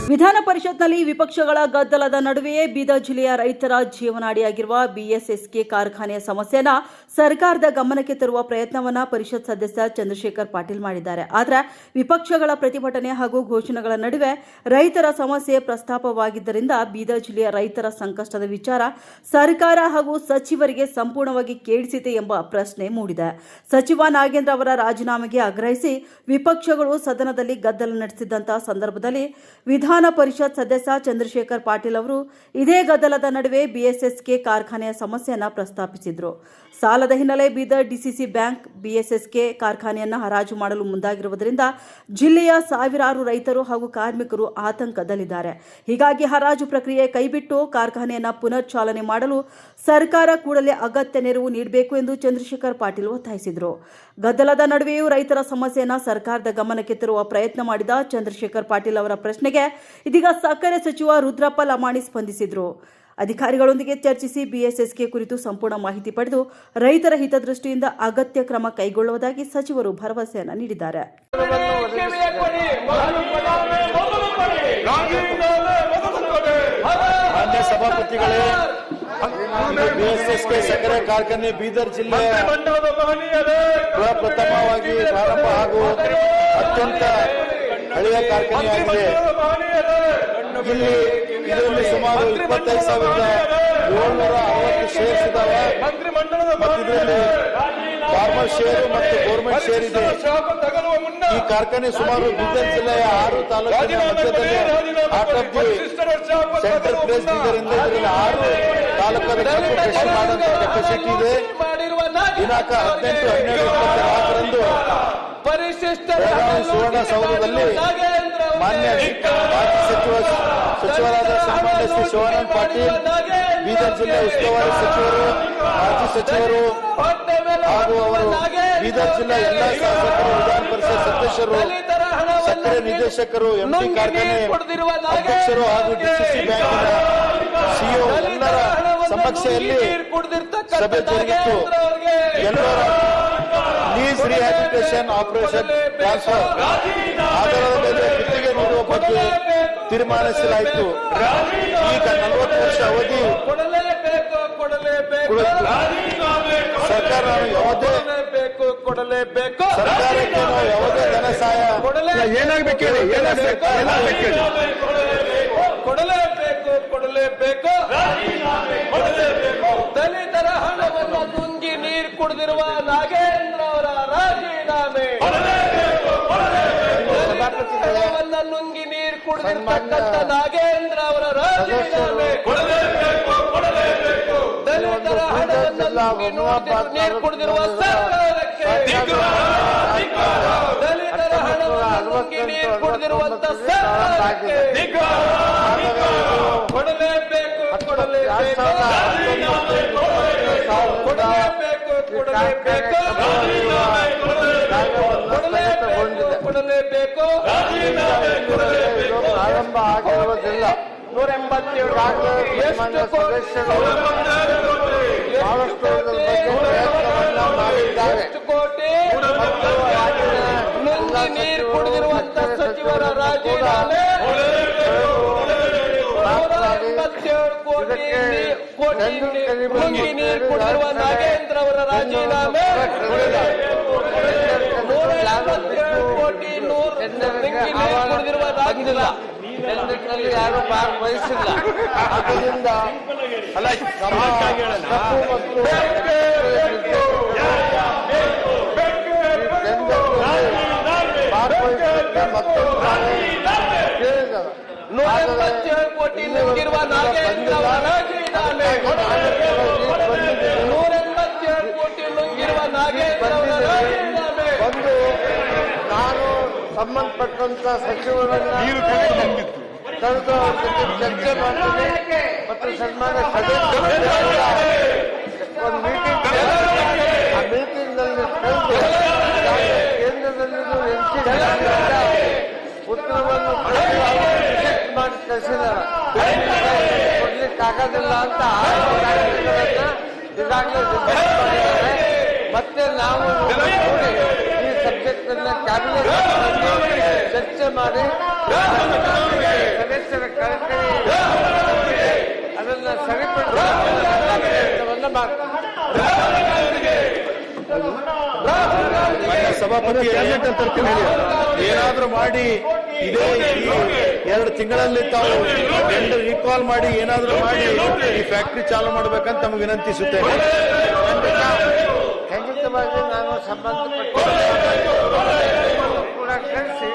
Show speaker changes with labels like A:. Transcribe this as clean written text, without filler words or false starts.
A: ವಿಧಾನ ಪರಿಷತ್ನಲ್ಲಿ ವಿಪಕ್ಷಗಳ ಗದ್ದಲದ ನಡುವೆಯೇ ಬೀದರ್ ಜಿಲ್ಲೆಯ ರೈತರ ಜೀವನಾಡಿಯಾಗಿರುವ ಬಿಎಸ್ಎಸ್ಕೆ ಕಾರ್ಖಾನೆಯ ಸಮಸ್ಯೆಯನ್ನು ಸರ್ಕಾರದ ಗಮನಕ್ಕೆ ತರುವ ಪ್ರಯತ್ನವನ್ನ ಪರಿಷತ್ ಸದಸ್ಯ ಚಂದ್ರಶೇಖರ್ ಪಾಟೀಲ್ ಮಾಡಿದ್ದಾರೆ. ಆದರೆ ವಿಪಕ್ಷಗಳ ಪ್ರತಿಭಟನೆ ಹಾಗೂ ಘೋಷಣೆಗಳ ನಡುವೆ ರೈತರ ಸಮಸ್ಯೆ ಪ್ರಸ್ತಾಪವಾಗಿದ್ದರಿಂದ ಬೀದರ್ ಜಿಲ್ಲೆಯ ರೈತರ ಸಂಕಷ್ಟದ ವಿಚಾರ ಸರ್ಕಾರ ಹಾಗೂ ಸಚಿವರಿಗೆ ಸಂಪೂರ್ಣವಾಗಿ ಕೇಳಿಸಿದೆ ಎಂಬ ಪ್ರಶ್ನೆ ಮೂಡಿದೆ. ಸಚಿವ ನಾಗೇಂದ್ರ ಅವರ ರಾಜೀನಾಮೆಗೆ ಆಗ್ರಹಿಸಿ ವಿಪಕ್ಷಗಳು ಸದನದಲ್ಲಿ ಗದ್ದಲ ನಡೆಸಿದ್ದಂತಹ ಸಂದರ್ಭದಲ್ಲಿ ವಿಧಾನ ಪರಿಷತ್ ಸದಸ್ಯ ಚಂದ್ರಶೇಖರ್ ಪಾಟೀಲ್ ಅವರು ಇದೇ ಗದ್ದಲದ ನಡುವೆ ಬಿಎಸ್ಎಸ್ಕೆ ಕಾರ್ಖಾನೆಯ ಸಮಸ್ಯೆಯನ್ನು ಪ್ರಸ್ತಾಪಿಸಿದರು. ಸಾಲದ ಹಿನ್ನೆಲೆ ಬೀದರ್ ಡಿಸಿಸಿ ಬ್ಯಾಂಕ್ ಬಿಎಸ್ಎಸ್ಕೆ ಕಾರ್ಖಾನೆಯನ್ನು ಹರಾಜು ಮಾಡಲು ಮುಂದಾಗಿರುವುದರಿಂದ ಜಿಲ್ಲೆಯ ಸಾವಿರಾರು ರೈತರು ಹಾಗೂ ಕಾರ್ಮಿಕರು ಆತಂಕದಲ್ಲಿದ್ದಾರೆ. ಹೀಗಾಗಿ ಹರಾಜು ಪ್ರಕ್ರಿಯೆ ಕೈಬಿಟ್ಟು ಕಾರ್ಖಾನೆಯನ್ನು ಪುನರ್ ಚಾಲನೆ ಮಾಡಲು ಸರ್ಕಾರ ಕೂಡಲೇ ಅಗತ್ಯ ನೆರವು ನೀಡಬೇಕು ಎಂದು ಚಂದ್ರಶೇಖರ್ ಪಾಟೀಲ್ ಒತ್ತಾಯಿಸಿದರು. ಗದ್ದಲದ ನಡುವೆಯೂ ರೈತರ ಸಮಸ್ಯೆಯನ್ನು ಸರ್ಕಾರದ ಗಮನಕ್ಕೆ ತರುವ ಪ್ರಯತ್ನ ಮಾಡಿದ ಚಂದ್ರಶೇಖರ್ ಪಾಟೀಲ್ ಅವರ ಪ್ರಶ್ನೆಗೆ ಇದೀಗ ಸಕ್ಕರೆ ಸಚಿವ ರುದ್ರಪ್ಪ ಲಮಾಣಿ ಸ್ಪಂದಿಸಿದರು. ಅಧಿಕಾರಿಗಳೊಂದಿಗೆ ಚರ್ಚಿಸಿ ಬಿಎಸ್ಎಸ್ಕೆ ಕುರಿತು ಸಂಪೂರ್ಣ ಮಾಹಿತಿ ಪಡೆದು ರೈತರ ಹಿತದೃಷ್ಟಿಯಿಂದ ಅಗತ್ಯ ಕ್ರಮ ಕೈಗೊಳ್ಳುವುದಾಗಿ ಸಚಿವರು ಭರವಸೆಯನ್ನು ನೀಡಿದ್ದಾರೆ.
B: ಸಭಾಪತಿಗಳೇ, ಬಿಎಸ್ಎಸ್ಕೆ ಸಕ್ಕರೆ ಕಾರ್ಖಾನೆ ಬೀದರ್ ಜಿಲ್ಲೆಯ ಪ್ರಪ್ರಥಮವಾಗಿ ಪ್ರಾರಂಭ ಹಾಗೂ ಅತ್ಯಂತ ಹಳೆಯ ಕಾರ್ಖಾನೆಯಾಗಿದೆ. ಇದರಲ್ಲಿ ಸುಮಾರು 25,760 ಶೇರ್ಸ್ ಇದಾವೆ. ಇದರಲ್ಲಿ ಫಾರ್ಮರ್ ಶೇರ್ ಮತ್ತು ಗೌರ್ಮೆಂಟ್ ಶೇರ್ ಇದೆ. ಈ ಕಾರ್ಖಾನೆ ಸುಮಾರು ಬೀದರ್ ಜಿಲ್ಲೆಯ 6 ತಾಲೂಕಿನ ಮಧ್ಯದಲ್ಲಿ art of the central place Bidar ಇಂದ ಇದರಲ್ಲಿ 6 ತಾಲೂಕುಗಳ ಕೃಷಿ ಮಾಡುವಂತ ಕೆಪಾಸಿಟಿ ಇದೆ. ದಿನಾಂಕ 18/12/24ರಂದು ಬೆಳಗಾವಿ ಸುವರ್ಣಸೌಧದಲ್ಲಿ ಮಾನ್ಯ ಸಚಿವರಾದ ಸನ್ಮಾನ್ಯ ಶ್ರೀ ಶಿವಾನಂದ ಪಾಟೀಲ್, ಬೀದರ್ ಜಿಲ್ಲೆ ಉಸ್ತುವಾರಿ ಸಚಿವರು, ಮಾಜಿ ಸಚಿವರು ಹಾಗೂ ಅವರು ಬೀದರ್ ಜಿಲ್ಲೆ ಎಲ್ಲ ಶಾಸಕರು, ವಿಧಾನ ಪರಿಷತ್ ಸದಸ್ಯರು, ಸಕ್ಕರೆ ನಿರ್ದೇಶಕರು, ಎಂಡಿ ಕಾರ್ಖಾನೆ ಅಧ್ಯಕ್ಷರು ಹಾಗೂ ಡಿಸಿಸಿ ಬ್ಯಾಂಕಿನ ಸಿಇಒ ಎಲ್ಲರ ಸಮಕ್ಷೆಯಲ್ಲಿ ಸಭೆ ಜರುಗಿತ್ತು. ಎಲ್ಲರ ಲೀಸ್ ರಿಹ್ಯಾಬಿಲಿಟೇಷನ್ ಆಪರೇಷನ್ ಟ್ರಾನ್ಸ್ಫರ್ ಆಧಾರದ ಮೇಲೆ ಗುತ್ತಿಗೆ ನೀಡುವ ಬಗ್ಗೆ ತೀರ್ಮಾನಿಸಲಾಯಿತು. ಈಗ 40 ವರ್ಷ ಅವಧಿ ಸರ್ಕಾರಕ್ಕೆ ನಾವು ಯಾವುದೇ ಧನ ಸಹಾಯ
C: ಕೊಡಲೇಬೇಕು. ದಲಿತರ ಹಣವನ್ನು ನುಂಗಿ ನೀರು ಕುಡಿದಿರುವ ನಾಗೇಂದ್ರ ಅವರ ರಾಜೀನಾಮೆ, ಹಣವನ್ನು ನುಂಗಿ ನೀರು ಕುಡಿದಿರ್ತಕ್ಕಂಥ ನಾಗೇಂದ್ರ ಅವರ ರಾಜೀನಾಮೆ, ದಲಿತರ ಹಣವನ್ನು ನುಂಗಿ ನೀರು ಕುಡಿದಿರುವ ಸರ್ಕಾರಕ್ಕೆ, ದಲಿತರ ಹಣವನ್ನು ನುಂಗಿ ನೀರು ಕುಡಿದಿರುವಂತ ಸರ್ಕಾರಕ್ಕೆ ಕೊಡಲೇಬೇಕು.
B: ಪ್ರಾರಂಭ ಆಗಿರುವುದಿಲ್ಲ. 187 ಸದಸ್ಯರು ಬಹಳಷ್ಟು ಪ್ರಯತ್ನವನ್ನ ಮಾಡಿದ್ದಾರೆ.
C: ನೀರು ಕುಡಿದಿರುವಂತ ಸಚಿವರ ರಾಜೀನಾಮೆ, 187 ಕೋಟಿ ನೀರು ಕುಡಿದಿರುವ ನಾಗೇಂದ್ರ ಅವರ ರಾಜೀನಾಮೆ, 187 ಕೋಟಿ ನೀರು ಕುಡಿದಿರುವ ರಾಜೀನಾಮೆ
B: ಯಾರು ಭಾಗವಹಿಸಿಲ್ಲ. ಅದರಿಂದ ಕೇಳಿದರು.
C: 187 ಕೋಟಿ ನುಂಗಿರುವ ನಾಗೇಂದ್ರ ಅವರ ರಾಜೀನಾಮೆ, 187 ಕೋಟಿ ನುಂಗಿರುವ ನಾಗೇಂದ್ರ ಅವರ ರಾಜೀನಾಮೆ.
B: ಒಂದು ನಾನು ಸಂಬಂಧಪಟ್ಟಂತ ಸಚಿವರನ್ನ ಕರೆದು ಅವ್ರ ಜೊತೆ ಚರ್ಚೆ ಮಾಡ್ತೀನಿ ಮತ್ತು ಸನ್ಮಾನ್ಯ ಸದಸ್ಯರ ಒಂದು ಮೀಟಿಂಗ್, ಆ ಮೀಟಿಂಗ್ ನಲ್ಲಿ ಕೇಂದ್ರದಲ್ಲಿಯೂ ಉತ್ತರವನ್ನು ಮಾಡಿ ಕಳಿಸಿದ್ದಾರೆ. ಕೊಡ್ಲಿಕ್ಕೆ ಆಗೋದಿಲ್ಲ ಅಂತ ಈಗಾಗಲೇ ಮಾಡಿದ್ದಾರೆ. ಮತ್ತೆ ನಾವು ಈ ಸಬ್ಜೆಕ್ಟ್ ಅನ್ನ ಕ್ಯಾಬಿನೆಟ್ ಚರ್ಚೆ ಮಾಡಿ
C: ಅಧ್ಯಕ್ಷರ ಕಾರ್ಯಕ್ರಮ ಅದನ್ನ ಸರಿಪಡಿಸುವ
B: ಸಭಾಪತಿ ಏನಾದ್ರೂ ಮಾಡಿ ಇದೇ 2 ತಿಂಗಳಲ್ಲಿ ತಾವು ಟೆಂಡರ್ ರೀಕಾಲ್ ಮಾಡಿ ಏನಾದ್ರೂ ಮಾಡಿ ಈ ಫ್ಯಾಕ್ಟರಿ ಚಾಲೂ ಮಾಡ್ಬೇಕಂತ ತಮಗೆ ವಿನಂತಿಸುತ್ತೇನೆ.
C: ಖಂಡಿತವಾಗಿ ನಾನು ಸಂಬಂಧಪಟ್ಟ ಕೂಡ ಕಳಿಸಿ